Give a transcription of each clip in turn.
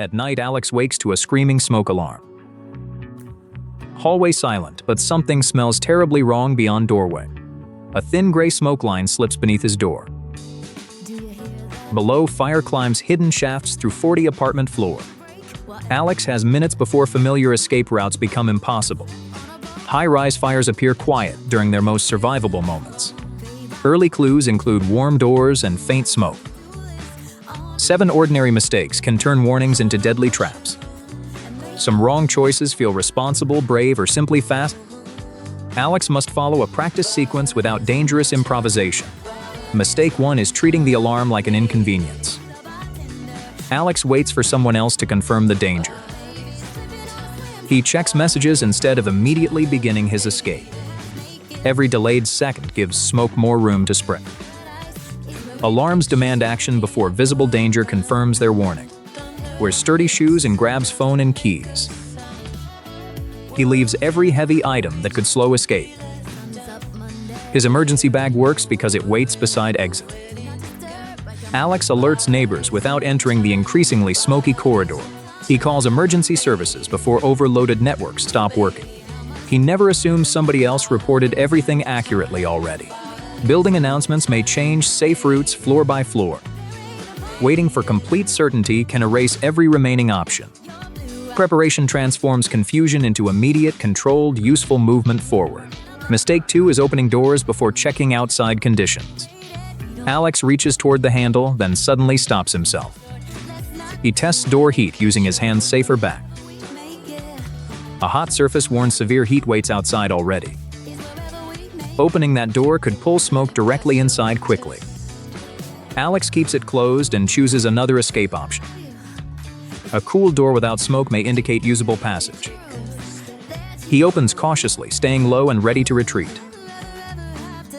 At night, Alex wakes to a screaming smoke alarm. Hallway silent, but something smells terribly wrong beyond doorway. A thin gray smoke line slips beneath his door. Below, fire climbs hidden shafts through 40 apartment floor. Alex has minutes before familiar escape routes become impossible. High-rise fires appear quiet during their most survivable moments. Early clues include warm doors and faint smoke. 7 ordinary mistakes can turn warnings into deadly traps. Some wrong choices feel responsible, brave, or simply fast. Alex must follow a practice sequence without dangerous improvisation. Mistake 1 is treating the alarm like an inconvenience. Alex waits for someone else to confirm the danger. He checks messages instead of immediately beginning his escape. Every delayed second gives smoke more room to spread. Alarms demand action before visible danger confirms their warning. Wears sturdy shoes and grabs phone and keys. He leaves every heavy item that could slow escape. His emergency bag works because it waits beside exit. Alex alerts neighbors without entering the increasingly smoky corridor. He calls emergency services before overloaded networks stop working. He never assumes somebody else reported everything accurately already. Building announcements may change safe routes floor by floor. Waiting for complete certainty can erase every remaining option. Preparation transforms confusion into immediate, controlled, useful movement forward. Mistake 2 is opening doors before checking outside conditions. Alex reaches toward the handle, then suddenly stops himself. He tests door heat using his hand's safer back. A hot surface warns severe heat waits outside already. Opening that door could pull smoke directly inside quickly. Alex keeps it closed and chooses another escape option. A cool door without smoke may indicate usable passage. He opens cautiously, staying low and ready to retreat.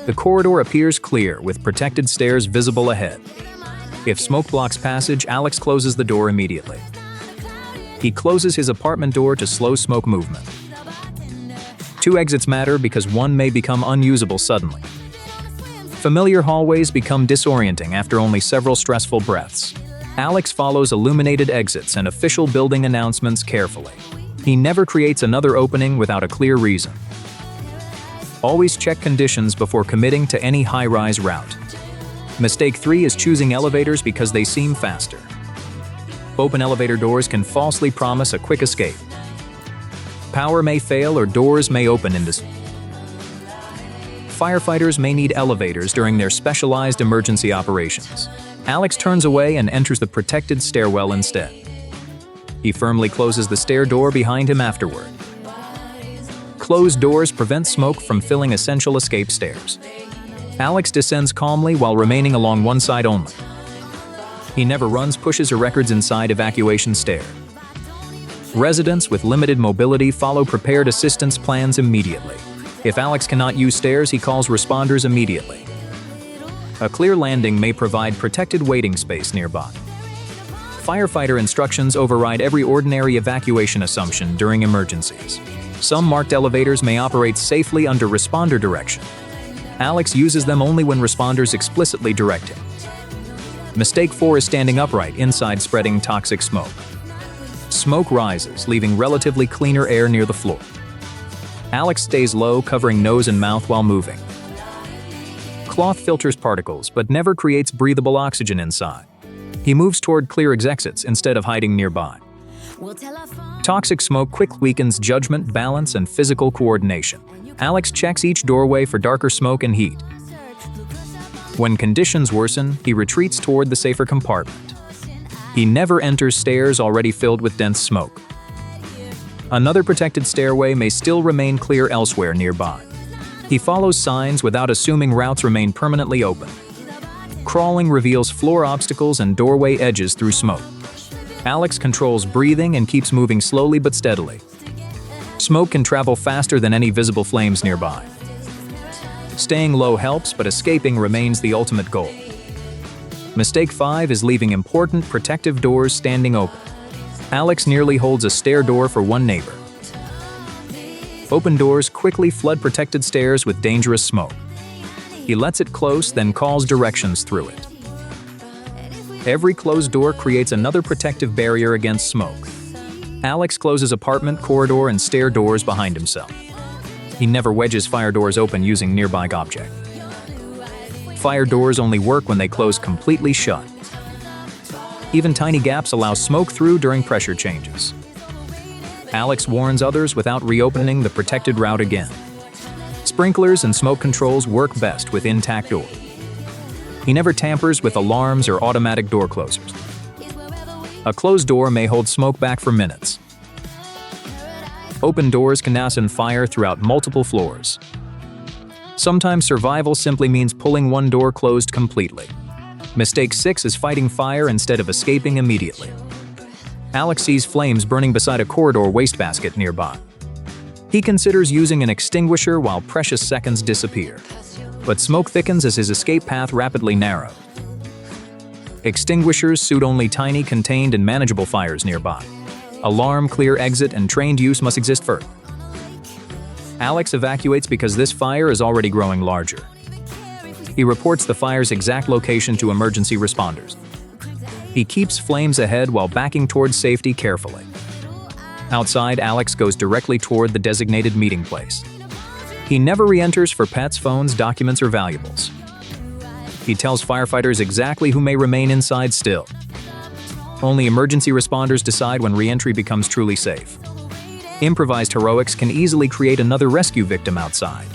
The corridor appears clear, with protected stairs visible ahead. If smoke blocks passage, Alex closes the door immediately. He closes his apartment door to slow smoke movement. 2 exits matter because one may become unusable suddenly. Familiar hallways become disorienting after only several stressful breaths. Alex follows illuminated exits and official building announcements carefully. He never creates another opening without a clear reason. Always check conditions before committing to any high-rise route. Mistake 3 is choosing elevators because they seem faster. Open elevator doors can falsely promise a quick escape. Power may fail or doors may open into. Firefighters may need elevators during their specialized emergency operations. Alex turns away and enters the protected stairwell instead. He firmly closes the stair door behind him afterward. Closed doors prevent smoke from filling essential escape stairs. Alex descends calmly while remaining along one side only. He never runs, pushes, or records inside evacuation stair. Residents with limited mobility follow prepared assistance plans immediately. If Alex cannot use stairs, he calls responders immediately. A clear landing may provide protected waiting space nearby. Firefighter instructions override every ordinary evacuation assumption during emergencies. Some marked elevators may operate safely under responder direction. Alex uses them only when responders explicitly direct him. Mistake 4 is standing upright inside spreading toxic smoke. Smoke rises, leaving relatively cleaner air near the floor. Alex stays low, covering nose and mouth while moving. Cloth filters particles, but never creates breathable oxygen inside. He moves toward clear exits instead of hiding nearby. Toxic smoke quickly weakens judgment, balance, and physical coordination. Alex checks each doorway for darker smoke and heat. When conditions worsen, he retreats toward the safer compartment. He never enters stairs already filled with dense smoke. Another protected stairway may still remain clear elsewhere nearby. He follows signs without assuming routes remain permanently open. Crawling reveals floor obstacles and doorway edges through smoke. Alex controls breathing and keeps moving slowly but steadily. Smoke can travel faster than any visible flames nearby. Staying low helps, but escaping remains the ultimate goal. Mistake 5 is leaving important protective doors standing open. Alex nearly holds a stair door for one neighbor. Open doors quickly flood protected stairs with dangerous smoke. He lets it close, then calls directions through it. Every closed door creates another protective barrier against smoke. Alex closes apartment, corridor, and stair doors behind himself. He never wedges fire doors open using nearby objects. Fire doors only work when they close completely shut. Even tiny gaps allow smoke through during pressure changes. Alex warns others without reopening the protected route again. Sprinklers and smoke controls work best with intact doors. He never tampers with alarms or automatic door closers. A closed door may hold smoke back for minutes. Open doors can now send fire throughout multiple floors. Sometimes survival simply means pulling one door closed completely. Mistake 6 is fighting fire instead of escaping immediately. Alex sees flames burning beside a corridor wastebasket nearby. He considers using an extinguisher while precious seconds disappear. But smoke thickens as his escape path rapidly narrows. Extinguishers suit only tiny, contained, and manageable fires nearby. Alarm, clear exit, and trained use must exist first. Alex evacuates because this fire is already growing larger. He reports the fire's exact location to emergency responders. He keeps flames ahead while backing towards safety carefully. Outside, Alex goes directly toward the designated meeting place. He never re-enters for pets, phones, documents, or valuables. He tells firefighters exactly who may remain inside still. Only emergency responders decide when re-entry becomes truly safe. Improvised heroics can easily create another rescue victim outside.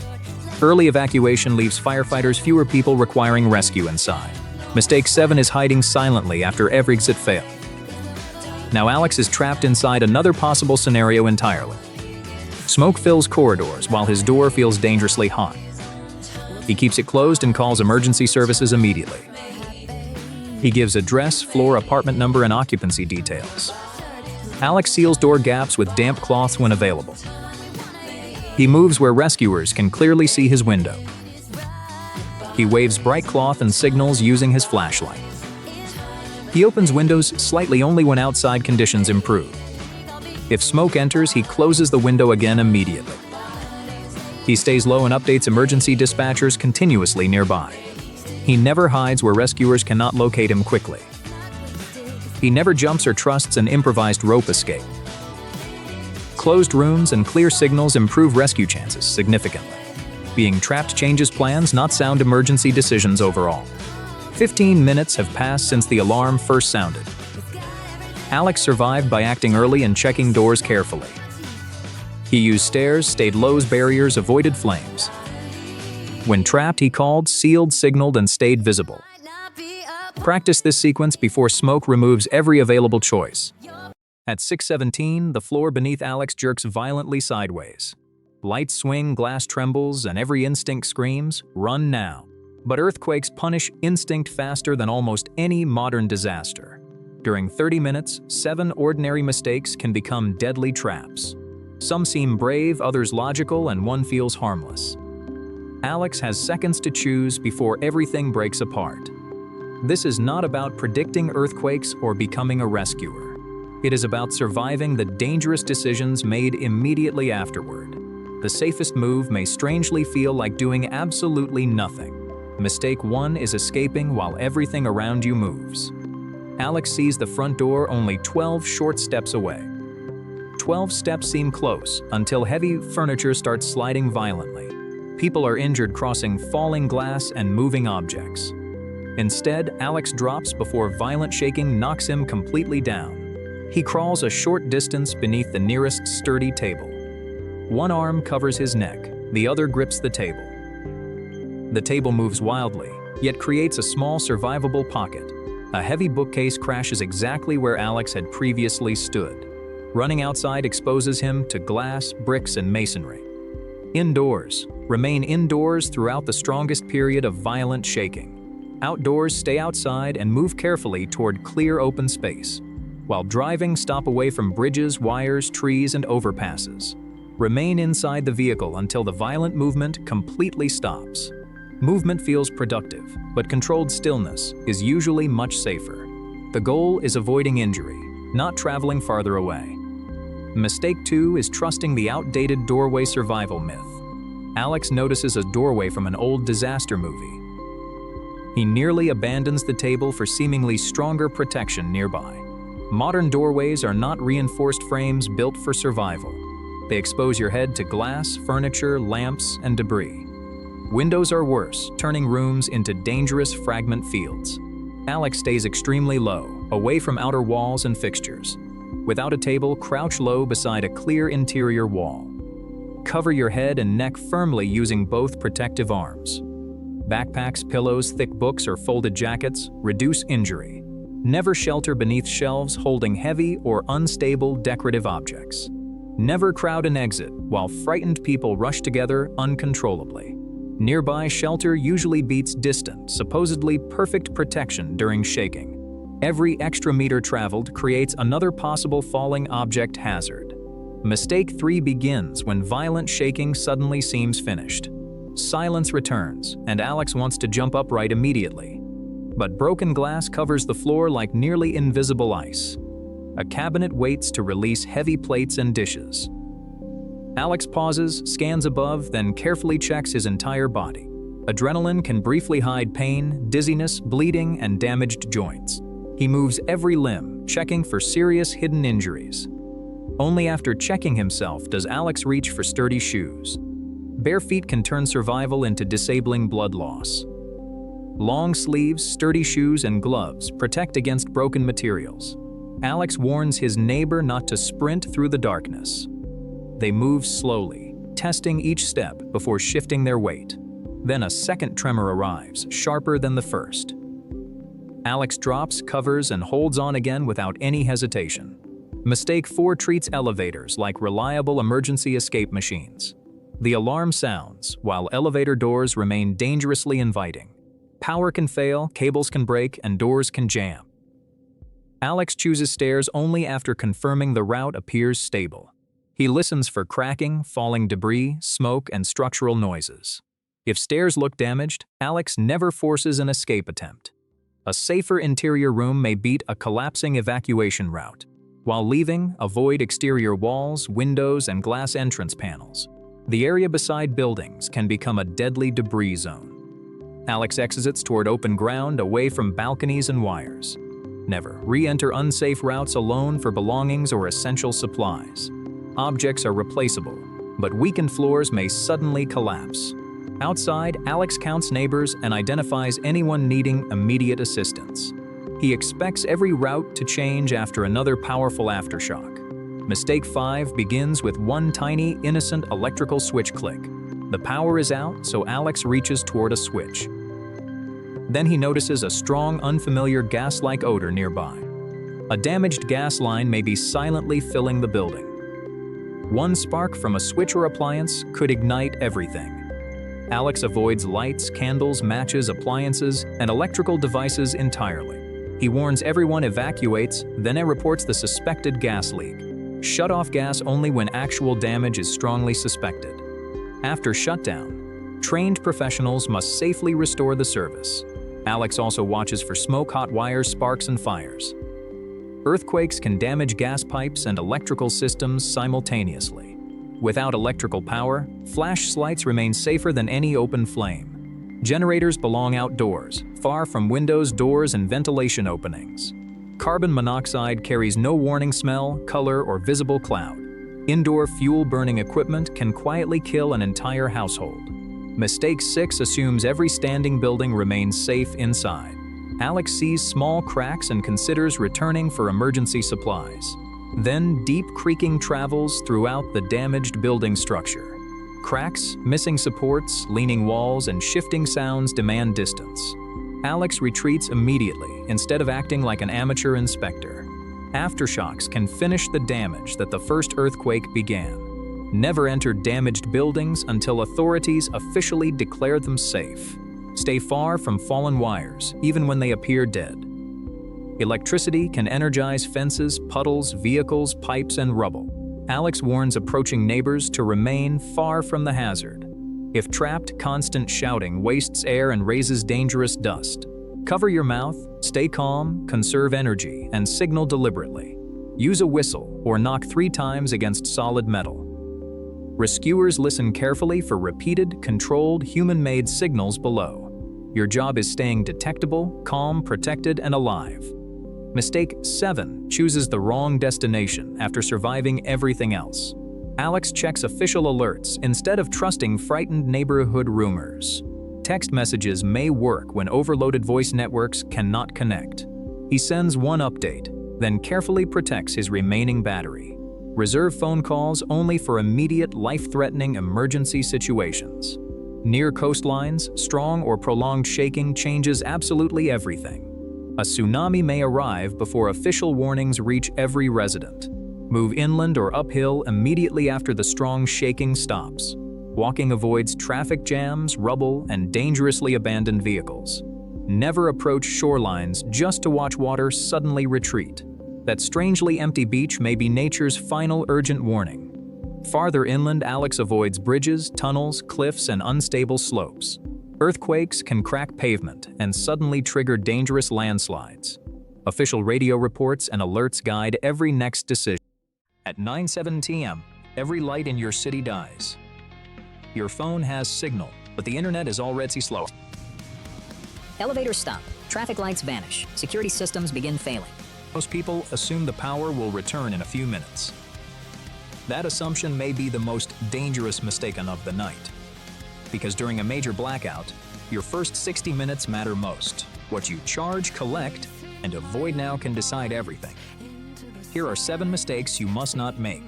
Early evacuation leaves firefighters fewer people requiring rescue inside. Mistake 7 is hiding silently after every exit failed. Now Alex is trapped inside another possible scenario entirely. Smoke fills corridors while his door feels dangerously hot. He keeps it closed and calls emergency services immediately. He gives address, floor, apartment number, and occupancy details. Alex seals door gaps with damp cloths when available. He moves where rescuers can clearly see his window. He waves bright cloth and signals using his flashlight. He opens windows slightly only when outside conditions improve. If smoke enters, he closes the window again immediately. He stays low and updates emergency dispatchers continuously nearby. He never hides where rescuers cannot locate him quickly. He never jumps or trusts an improvised rope escape. Closed rooms and clear signals improve rescue chances significantly. Being trapped changes plans, not sound emergency decisions overall. 15 minutes have passed since the alarm first sounded. Alex survived by acting early and checking doors carefully. He used stairs, stayed low barriers, avoided flames. When trapped, he called, sealed, signaled, and stayed visible. Practice this sequence before smoke removes every available choice. At 6:17, the floor beneath Alex jerks violently sideways. Lights swing, glass trembles, and every instinct screams, "Run now." But earthquakes punish instinct faster than almost any modern disaster. During 30 minutes, 7 ordinary mistakes can become deadly traps. Some seem brave, others logical, and one feels harmless. Alex has seconds to choose before everything breaks apart. This is not about predicting earthquakes or becoming a rescuer. It is about surviving the dangerous decisions made immediately afterward. The safest move may strangely feel like doing absolutely nothing. Mistake 1 is escaping while everything around you moves. Alex sees the front door only 12 short steps away. 12 steps seem close until heavy furniture starts sliding violently. People are injured crossing falling glass and moving objects. Instead, Alex drops before violent shaking knocks him completely down. He crawls a short distance beneath the nearest sturdy table. One arm covers his neck, the other grips the table. The table moves wildly, yet creates a small survivable pocket. A heavy bookcase crashes exactly where Alex had previously stood. Running outside exposes him to glass, bricks, and masonry. Indoors. Remain indoors throughout the strongest period of violent shaking. Outdoors, stay outside and move carefully toward clear open space. While driving, stop away from bridges, wires, trees, and overpasses. Remain inside the vehicle until the violent movement completely stops. Movement feels productive, but controlled stillness is usually much safer. The goal is avoiding injury, not traveling farther away. Mistake 2 is trusting the outdated doorway survival myth. Alex notices a doorway from an old disaster movie. He nearly abandons the table for seemingly stronger protection nearby. Modern doorways are not reinforced frames built for survival. They expose your head to glass, furniture, lamps, and debris. Windows are worse, turning rooms into dangerous fragment fields. Alex stays extremely low, away from outer walls and fixtures. Without a table, crouch low beside a clear interior wall. Cover your head and neck firmly using both protective arms. Backpacks, pillows, thick books, or folded jackets reduce injury. Never shelter beneath shelves holding heavy or unstable decorative objects. Never crowd an exit while frightened people rush together uncontrollably. Nearby shelter usually beats distant, supposedly perfect protection during shaking. Every extra meter traveled creates another possible falling object hazard. Mistake 3 begins when violent shaking suddenly seems finished. Silence returns, and Alex wants to jump upright immediately. But broken glass covers the floor like nearly invisible ice. A cabinet waits to release heavy plates and dishes. Alex pauses, scans above, then carefully checks his entire body. Adrenaline can briefly hide pain, dizziness, bleeding, and damaged joints. He moves every limb, checking for serious hidden injuries. Only after checking himself does Alex reach for sturdy shoes. Bare feet can turn survival into disabling blood loss. Long sleeves, sturdy shoes, and gloves protect against broken materials. Alex warns his neighbor not to sprint through the darkness. They move slowly, testing each step before shifting their weight. Then a second tremor arrives, sharper than the first. Alex drops, covers, and holds on again without any hesitation. Mistake 4 treats elevators like reliable emergency escape machines. The alarm sounds, while elevator doors remain dangerously inviting. Power can fail, cables can break, and doors can jam. Alex chooses stairs only after confirming the route appears stable. He listens for cracking, falling debris, smoke, and structural noises. If stairs look damaged, Alex never forces an escape attempt. A safer interior room may beat a collapsing evacuation route. While leaving, avoid exterior walls, windows, and glass entrance panels. The area beside buildings can become a deadly debris zone. Alex exits toward open ground, away from balconies and wires. Never re-enter unsafe routes alone for belongings or essential supplies. Objects are replaceable, but weakened floors may suddenly collapse. Outside, Alex counts neighbors and identifies anyone needing immediate assistance. He expects every route to change after another powerful aftershock. Mistake 5 begins with one tiny, innocent electrical switch click. The power is out, so Alex reaches toward a switch. Then he notices a strong, unfamiliar gas-like odor nearby. A damaged gas line may be silently filling the building. One spark from a switch or appliance could ignite everything. Alex avoids lights, candles, matches, appliances, and electrical devices entirely. He warns everyone evacuates, then reports the suspected gas leak. Shut off gas only when actual damage is strongly suspected. After shutdown, trained professionals must safely restore the service. Alex also watches for smoke, hot wires, sparks, and fires. Earthquakes can damage gas pipes and electrical systems simultaneously. Without electrical power, flashlights remain safer than any open flame. Generators belong outdoors, far from windows, doors, and ventilation openings. Carbon monoxide carries no warning smell, color, or visible cloud. Indoor fuel-burning equipment can quietly kill an entire household. Mistake 6 assumes every standing building remains safe inside. Alex sees small cracks and considers returning for emergency supplies. Then deep creaking travels throughout the damaged building structure. Cracks, missing supports, leaning walls, and shifting sounds demand distance. Alex retreats immediately instead of acting like an amateur inspector. Aftershocks can finish the damage that the first earthquake began. Never enter damaged buildings until authorities officially declare them safe. Stay far from fallen wires, even when they appear dead. Electricity can energize fences, puddles, vehicles, pipes, and rubble. Alex warns approaching neighbors to remain far from the hazard. If trapped, constant shouting wastes air and raises dangerous dust. Cover your mouth, stay calm, conserve energy, and signal deliberately. Use a whistle or knock 3 times against solid metal. Rescuers listen carefully for repeated, controlled, human-made signals below. Your job is staying detectable, calm, protected, and alive. Mistake 7 chooses the wrong destination after surviving everything else. Alex checks official alerts instead of trusting frightened neighborhood rumors. Text messages may work when overloaded voice networks cannot connect. He sends one update, then carefully protects his remaining battery. Reserve phone calls only for immediate, life-threatening emergency situations. Near coastlines, strong or prolonged shaking changes absolutely everything. A tsunami may arrive before official warnings reach every resident. Move inland or uphill immediately after the strong shaking stops. Walking avoids traffic jams, rubble, and dangerously abandoned vehicles. Never approach shorelines just to watch water suddenly retreat. That strangely empty beach may be nature's final urgent warning. Farther inland, Alex avoids bridges, tunnels, cliffs, and unstable slopes. Earthquakes can crack pavement and suddenly trigger dangerous landslides. Official radio reports and alerts guide every next decision. At 9:07 p.m., every light in your city dies. Your phone has signal, but the internet is already slow. Elevators stop, traffic lights vanish, security systems begin failing. Most people assume the power will return in a few minutes. That assumption may be the most dangerous mistake of the night. Because during a major blackout, your first 60 minutes matter most. What you charge, collect, and avoid now can decide everything. Here are 7 mistakes you must not make.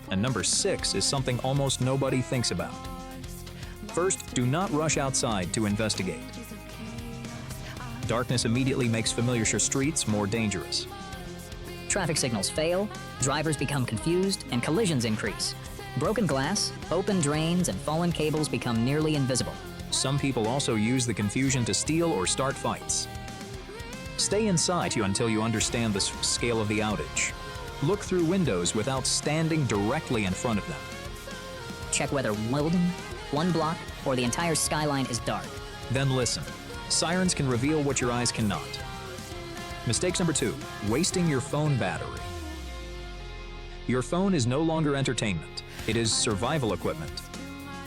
And number 6 is something almost nobody thinks about. First, do not rush outside to investigate. Darkness immediately makes familiar streets more dangerous. Traffic signals fail, drivers become confused, and collisions increase. Broken glass, open drains, and fallen cables become nearly invisible. Some people also use the confusion to steal or start fights. Stay inside until you understand the scale of the outage. Look through windows without standing directly in front of them. Check whether one block or the entire skyline is dark. Then listen. Sirens can reveal what your eyes cannot. Mistakes number 2, wasting your phone battery. Your phone is no longer entertainment. It is survival equipment.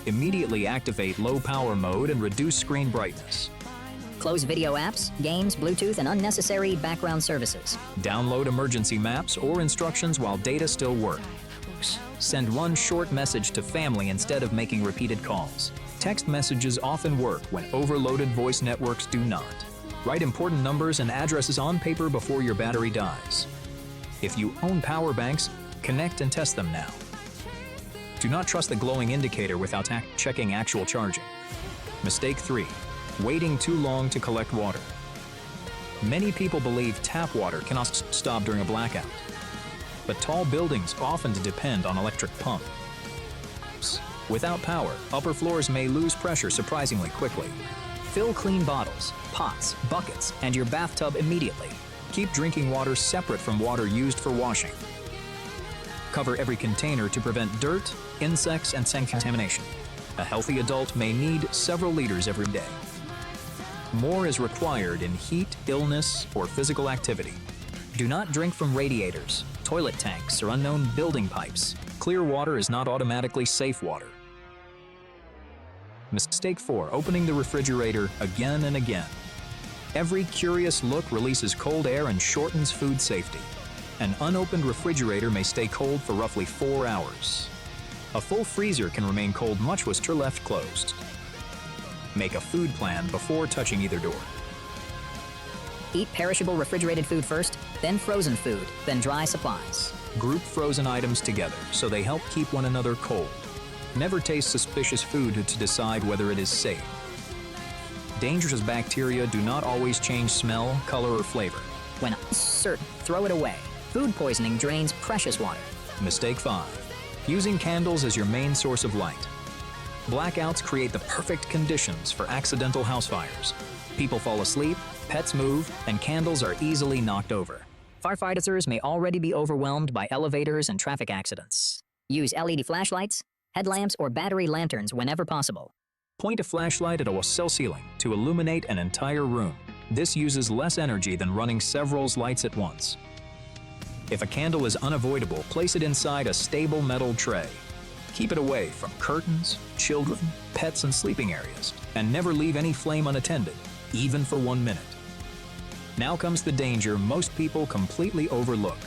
Immediately activate low power mode and reduce screen brightness. Close video apps, games, Bluetooth, and unnecessary background services. Download emergency maps or instructions while data still works. Send one short message to family instead of making repeated calls. Text messages often work when overloaded voice networks do not. Write important numbers and addresses on paper before your battery dies. If you own power banks, connect and test them now. Do not trust the glowing indicator without checking actual charging. Mistake 3, waiting too long to collect water. Many people believe tap water cannot stop during a blackout, but tall buildings often depend on electric pumps. Without power, upper floors may lose pressure surprisingly quickly. Fill clean bottles, pots, buckets, and your bathtub immediately. Keep drinking water separate from water used for washing. Cover every container to prevent dirt, insects, and contamination. A healthy adult may need several liters every day. More is required in heat, illness, or physical activity. Do not drink from radiators, toilet tanks, or unknown building pipes. Clear water is not automatically safe water. Mistake 4, opening the refrigerator again and again. Every curious look releases cold air and shortens food safety. An unopened refrigerator may stay cold for roughly 4 hours. A full freezer can remain cold much was left closed. Make a food plan before touching either door. Eat perishable refrigerated food first, then frozen food, then dry supplies. Group frozen items together so they help keep one another cold. Never taste suspicious food to decide whether it is safe. Dangerous bacteria do not always change smell, color, or flavor. When uncertain, throw it away. Food poisoning drains precious water. Mistake 5, using candles as your main source of light. Blackouts create the perfect conditions for accidental house fires. People fall asleep, pets move, and candles are easily knocked over. Firefighters may already be overwhelmed by elevators and traffic accidents. Use LED flashlights, headlamps, or battery lanterns whenever possible. Point a flashlight at a cell ceiling to illuminate an entire room. This uses less energy than running several lights at once. If a candle is unavoidable, place it inside a stable metal tray. Keep it away from curtains, children, pets, and sleeping areas, and never leave any flame unattended, even for 1 minute. Now comes the danger most people completely overlook.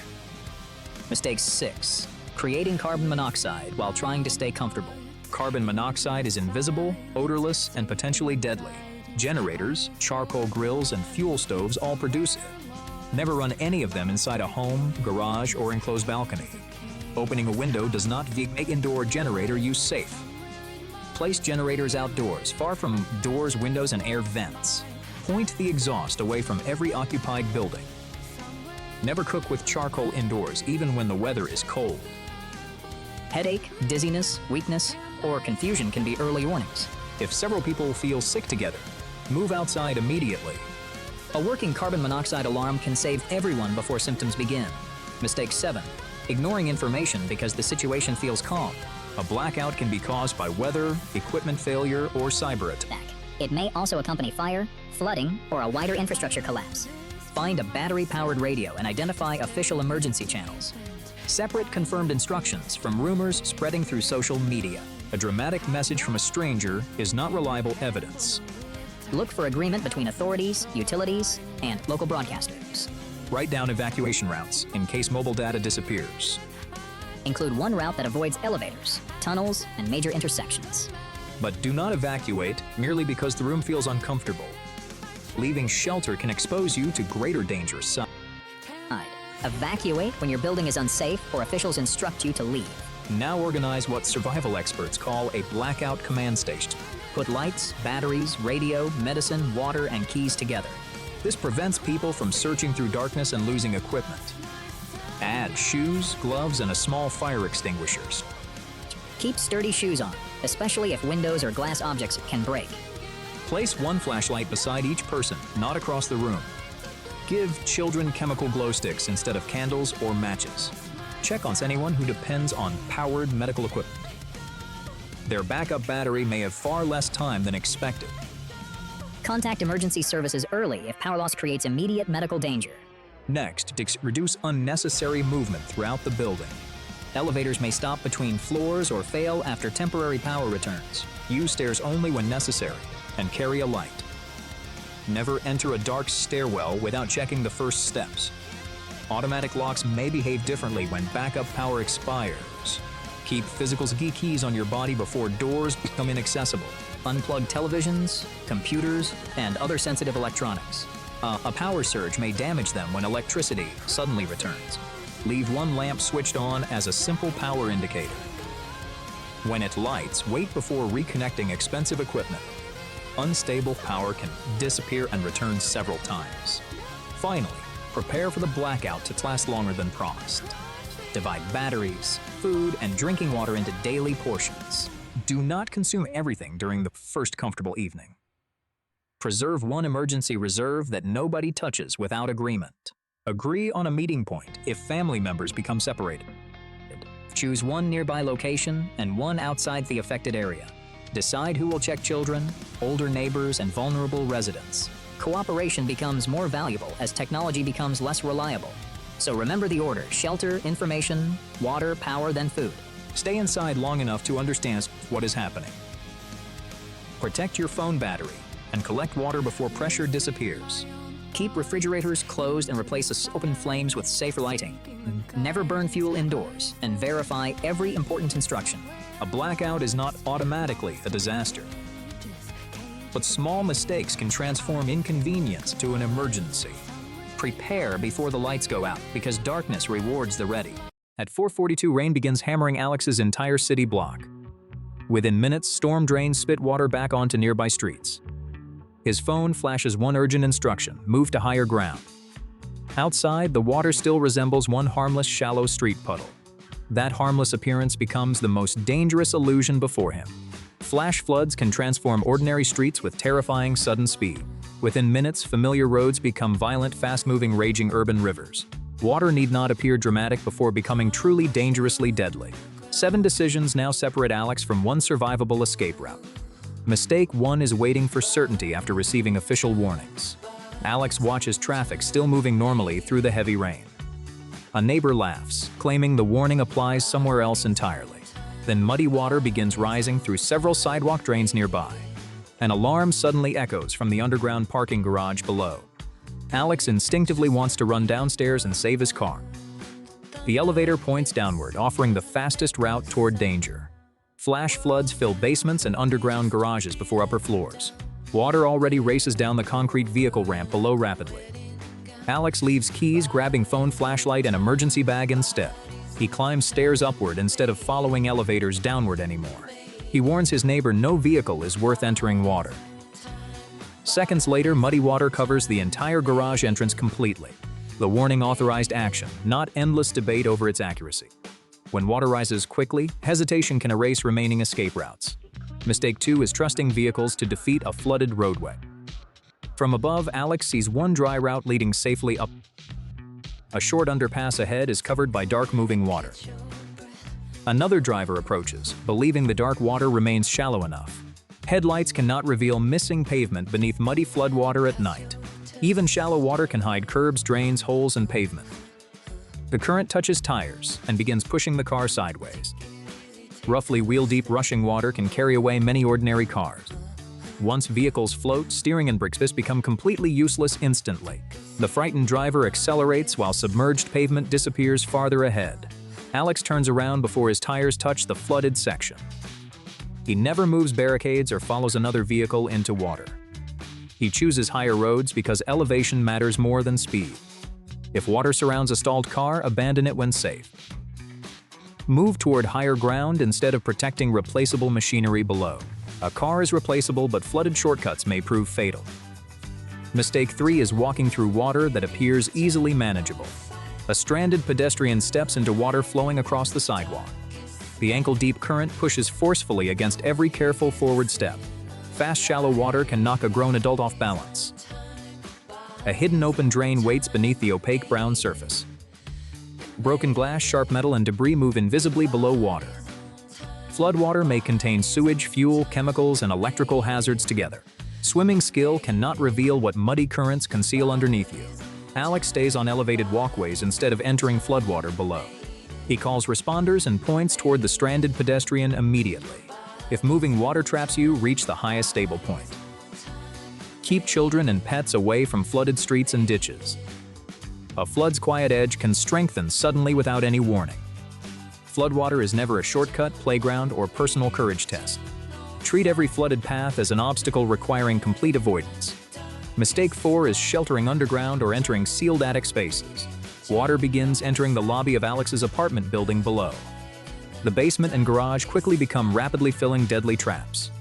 Mistake 6. Creating carbon monoxide while trying to stay comfortable. Carbon monoxide is invisible, odorless, and potentially deadly. Generators, charcoal grills, and fuel stoves all produce it. Never run any of them inside a home, garage, or enclosed balcony. Opening a window does not make indoor generator use safe. Place generators outdoors, far from doors, windows, and air vents. Point the exhaust away from every occupied building. Never cook with charcoal indoors, even when the weather is cold. Headache, dizziness, weakness, or confusion can be early warnings. If several people feel sick together, move outside immediately. A working carbon monoxide alarm can save everyone before symptoms begin. Mistake 7. Ignoring information because the situation feels calm. A blackout can be caused by weather, equipment failure, or cyber attack. It may also accompany fire, flooding, or a wider infrastructure collapse. Find a battery-powered radio and identify official emergency channels. Separate confirmed instructions from rumors spreading through social media. A dramatic message from a stranger is not reliable evidence. Look for agreement between authorities, utilities, and local broadcasters. Write down evacuation routes in case mobile data disappears. Include one route that avoids elevators, tunnels, and major intersections. But do not evacuate merely because the room feels uncomfortable. Leaving shelter can expose you to greater danger. Evacuate when your building is unsafe or officials instruct you to leave. Now organize what survival experts call a blackout command station. Put lights, batteries, radio, medicine, water, and keys together. This prevents people from searching through darkness and losing equipment. Add shoes, gloves, and a small fire extinguishers. Keep sturdy shoes on, especially if windows or glass objects can break. Place one flashlight beside each person, not across the room. Give children chemical glow sticks instead of candles or matches. Check on anyone who depends on powered medical equipment. Their backup battery may have far less time than expected. Contact emergency services early if power loss creates immediate medical danger. Next, reduce unnecessary movement throughout the building. Elevators may stop between floors or fail after temporary power returns. Use stairs only when necessary, and carry a light. Never enter a dark stairwell without checking the first steps. Automatic locks may behave differently when backup power expires. Keep physical keys on your body before doors become inaccessible. Unplug televisions, computers, and other sensitive electronics. A power surge may damage them when electricity suddenly returns. Leave one lamp switched on as a simple power indicator. When it lights, wait before reconnecting expensive equipment. Unstable power can disappear and return several times. Finally, prepare for the blackout to last longer than promised. Divide batteries, food, and drinking water into daily portions. Do not consume everything during the first comfortable evening. Preserve one emergency reserve that nobody touches without agreement. Agree on a meeting point if family members become separated. Choose one nearby location and one outside the affected area. Decide who will check children, older neighbors, and vulnerable residents. Cooperation becomes more valuable as technology becomes less reliable. So remember the order: shelter, information, water, power, then food. Stay inside long enough to understand what is happening. Protect your phone battery and collect water before pressure disappears. Keep refrigerators closed and replace open flames with safer lighting. Never burn fuel indoors, and verify every important instruction. A blackout is not automatically a disaster, but small mistakes can transform inconvenience to an emergency. Prepare before the lights go out, because darkness rewards the ready. At 4:42, rain begins hammering Alex's entire city block. Within minutes, storm drains spit water back onto nearby streets. His phone flashes one urgent instruction: move to higher ground. Outside, the water still resembles one harmless, shallow street puddle. That harmless appearance becomes the most dangerous illusion before him. Flash floods can transform ordinary streets with terrifying sudden speed. Within minutes, familiar roads become violent, fast-moving, raging urban rivers. Water need not appear dramatic before becoming truly dangerously deadly. 7 decisions now separate Alex from one survivable escape route. Mistake 1 is waiting for certainty after receiving official warnings. Alex watches traffic still moving normally through the heavy rain. A neighbor laughs, claiming the warning applies somewhere else entirely. Then muddy water begins rising through several sidewalk drains nearby. An alarm suddenly echoes from the underground parking garage below. Alex instinctively wants to run downstairs and save his car. The elevator points downward, offering the fastest route toward danger. Flash floods fill basements and underground garages before upper floors. Water already races down the concrete vehicle ramp below rapidly. Alex leaves keys, grabbing phone, flashlight, and emergency bag instead. He climbs stairs upward instead of following elevators downward anymore. He warns his neighbor no vehicle is worth entering water. Seconds later, muddy water covers the entire garage entrance completely. The warning authorized action, not endless debate over its accuracy. When water rises quickly, hesitation can erase remaining escape routes. Mistake 2 is trusting vehicles to defeat a flooded roadway. From above, Alex sees one dry route leading safely up. A short underpass ahead is covered by dark-moving water. Another driver approaches, believing the dark water remains shallow enough. Headlights cannot reveal missing pavement beneath muddy floodwater at night. Even shallow water can hide curbs, drains, holes, and pavement. The current touches tires and begins pushing the car sideways. Roughly wheel-deep rushing water can carry away many ordinary cars. Once vehicles float, steering and brakes become completely useless instantly. The frightened driver accelerates while submerged pavement disappears farther ahead. Alex turns around before his tires touch the flooded section. He never moves barricades or follows another vehicle into water. He chooses higher roads because elevation matters more than speed. If water surrounds a stalled car, abandon it when safe. Move toward higher ground instead of protecting replaceable machinery below. A car is replaceable, but flooded shortcuts may prove fatal. Mistake 3 is walking through water that appears easily manageable. A stranded pedestrian steps into water flowing across the sidewalk. The ankle-deep current pushes forcefully against every careful forward step. Fast, shallow water can knock a grown adult off balance. A hidden open drain waits beneath the opaque brown surface. Broken glass, sharp metal, and debris move invisibly below water. Floodwater may contain sewage, fuel, chemicals, and electrical hazards together. Swimming skill cannot reveal what muddy currents conceal underneath you. Alex stays on elevated walkways instead of entering floodwater below. He calls responders and points toward the stranded pedestrian immediately. If moving water traps you, reach the highest stable point. Keep children and pets away from flooded streets and ditches. A flood's quiet edge can strengthen suddenly without any warning. Floodwater is never a shortcut, playground, or personal courage test. Treat every flooded path as an obstacle requiring complete avoidance. Mistake 4 is sheltering underground or entering sealed attic spaces. Water begins entering the lobby of Alex's apartment building below. The basement and garage quickly become rapidly filling deadly traps.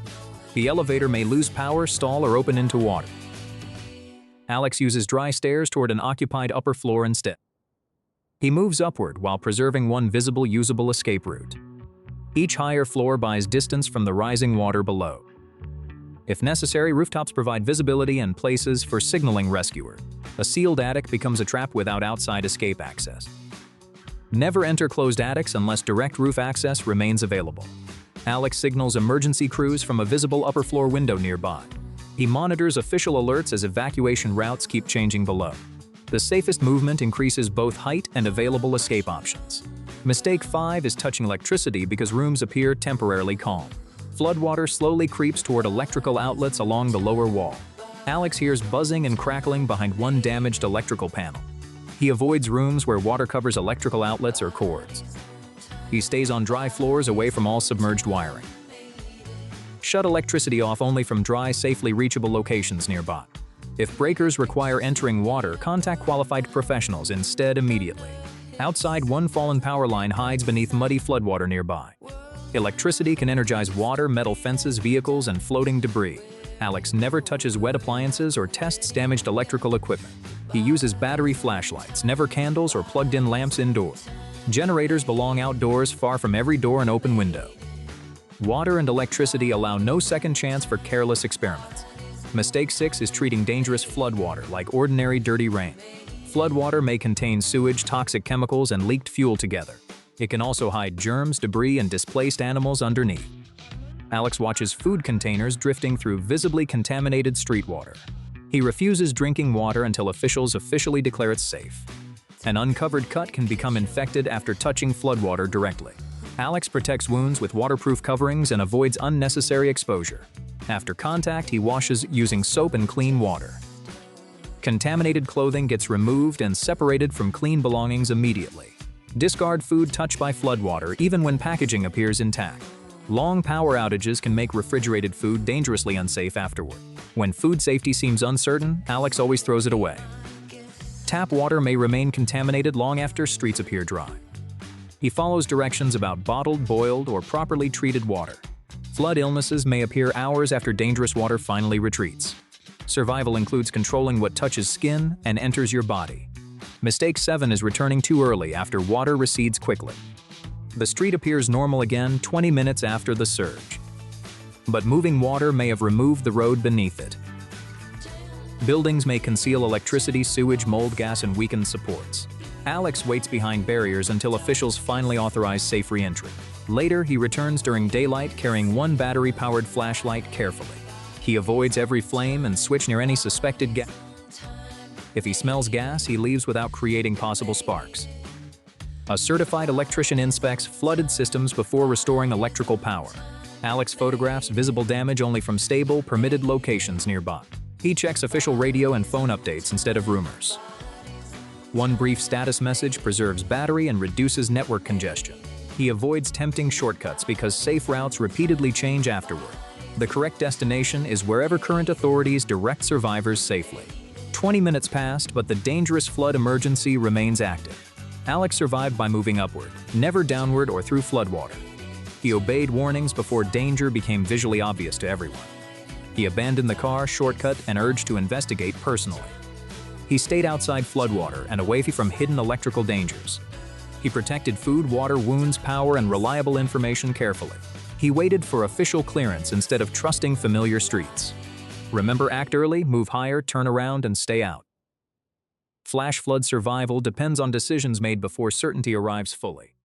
The elevator may lose power, stall, or open into water. Alex uses dry stairs toward an occupied upper floor instead. He moves upward while preserving one visible, usable escape route. Each higher floor buys distance from the rising water below. If necessary, rooftops provide visibility and places for signaling rescuers. A sealed attic becomes a trap without outside escape access. Never enter closed attics unless direct roof access remains available. Alex signals emergency crews from a visible upper floor window nearby. He monitors official alerts as evacuation routes keep changing below. The safest movement increases both height and available escape options. Mistake 5 is touching electricity because rooms appear temporarily calm. Floodwater slowly creeps toward electrical outlets along the lower wall. Alex hears buzzing and crackling behind one damaged electrical panel. He avoids rooms where water covers electrical outlets or cords. He stays on dry floors away from all submerged wiring. Shut electricity off only from dry, safely reachable locations nearby. If breakers require entering water, contact qualified professionals instead immediately. Outside, one fallen power line hides beneath muddy floodwater nearby. Electricity can energize water, metal fences, vehicles, and floating debris. Alex never touches wet appliances or tests damaged electrical equipment. He uses battery flashlights, never candles or plugged-in lamps indoors. Generators belong outdoors, far from every door and open window. Water and electricity allow no second chance for careless experiments. Mistake 6 is treating dangerous floodwater like ordinary dirty rain. Floodwater may contain sewage, toxic chemicals, and leaked fuel together. It can also hide germs, debris, and displaced animals underneath. Alex watches food containers drifting through visibly contaminated street water. He refuses drinking water until officials officially declare it safe. An uncovered cut can become infected after touching floodwater directly. Alex protects wounds with waterproof coverings and avoids unnecessary exposure. After contact, he washes using soap and clean water. Contaminated clothing gets removed and separated from clean belongings immediately. Discard food touched by floodwater even when packaging appears intact. Long power outages can make refrigerated food dangerously unsafe afterward. When food safety seems uncertain, Alex always throws it away. Tap water may remain contaminated long after streets appear dry. He follows directions about bottled, boiled, or properly treated water. Flood illnesses may appear hours after dangerous water finally retreats. Survival includes controlling what touches skin and enters your body. Mistake 7 is returning too early after water recedes quickly. The street appears normal again 20 minutes after the surge. But moving water may have removed the road beneath it. Buildings may conceal electricity, sewage, mold, gas, and weakened supports. Alex waits behind barriers until officials finally authorize safe re-entry. Later, he returns during daylight carrying one battery-powered flashlight carefully. He avoids every flame and switch near any suspected gas. If he smells gas, he leaves without creating possible sparks. A certified electrician inspects flooded systems before restoring electrical power. Alex photographs visible damage only from stable, permitted locations nearby. He checks official radio and phone updates instead of rumors. One brief status message preserves battery and reduces network congestion. He avoids tempting shortcuts because safe routes repeatedly change afterward. The correct destination is wherever current authorities direct survivors safely. 20 minutes passed, but the dangerous flood emergency remains active. Alex survived by moving upward, never downward or through floodwater. He obeyed warnings before danger became visually obvious to everyone. He abandoned the car, shortcut, and urged to investigate personally. He stayed outside floodwater and away from hidden electrical dangers. He protected food, water, wounds, power, and reliable information carefully. He waited for official clearance instead of trusting familiar streets. Remember, act early, move higher, turn around, and stay out. Flash flood survival depends on decisions made before certainty arrives fully.